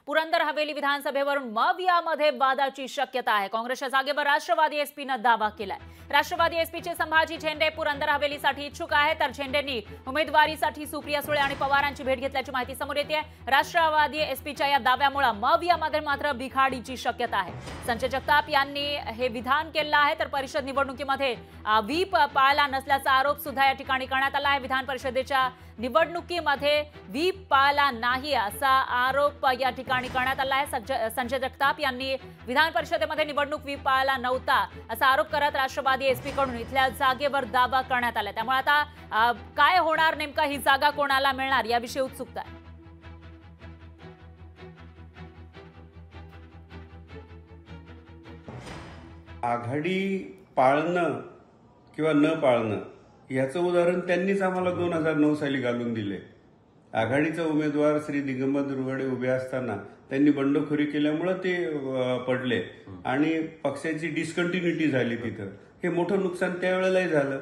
पुरंदर हवेली विधानसभेवरून मवियामध्ये वादाची शक्यता आहे। काँग्रेसच्या जागेवर राष्ट्रवादी एसपीने दावा केलाय। राष्ट्रवादी एसपीचे संभाजी झेंडे पुरंदर हवेलीसाठी इच्छुक आहेत, तर झेंडेंनी उमेदवारीसाठी सुप्रिया सुळे आणि पवारांची भेट घेतल्याची माहिती समोर येते आहे। राष्ट्रवादी एसपीच्या या दाव्यामुळे मवियामध्ये मात्र बिघाडीची शक्यता आहे। संजय जगताप यांनी हे विधान केलं आहे, तर परिषद निवडणुकीमध्ये व्हीप पाळला नसल्याचा आरोप सुद्धा या ठिकाणी करण्यात आला आहे। विधान परिषदेच्या निवडणुकीमध्ये व्हीप पाळला नाही असा आरोप या ठिकाणी करण्यात आला आहे। संजय जगताप यांनी विधान परिषदेमध्ये निवडणूक व्हीप पाळला नव्हता असा आरोप करत राष्ट्रवादी एसपी कडून इथल्या जागेवर दावा करण्यात आला। त्यामुळे आता काय होणार, नेमका ही जागा कोणाला मिळणार याविषयी उत्सुकता आहे। आघाडी पाळणं किंवा न पाळणं याचं उदाहरण त्यांनीच आम्हाला 2009 साली घालून दिले। आघाडीचा उमेदवार श्री दिगंबर दुर्गडे उभे असताना त्यांनी बंडखोरी केल्यामुळे ते पडले आणि पक्षाची डिस्कंटिन्युटी झाली तिथं। हे मोठं नुकसान त्यावेळेलाही झालं,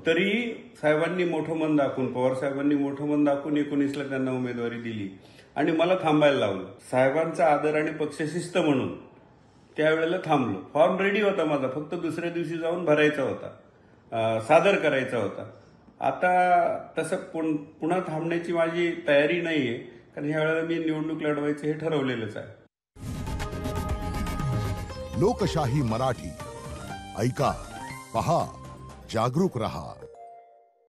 तरी साहेबांनी मोठं मन दाखवून, पवार साहेबांनी मोठं मन दाखवून 19ला त्यांना उमेदवारी दिली आणि मला थांबायला लावलं। साहेबांचा आदर आणि पक्षशिस्त म्हणून त्यावेळेला थांबलो। फॉर्म रेडी होता माझा, फक्त दुसऱ्या दिवशी जाऊन भरायचा होता, सादर करायचा होता। आता तसं पुन्हा थांबण्याची माझी तयारी नाहीये, कारण ह्या वेळेला मी निवडणूक लढवायचं हे ठरवलेलंच आहे। लोकशाही मराठी ऐका, पहा, जागरूक रहा।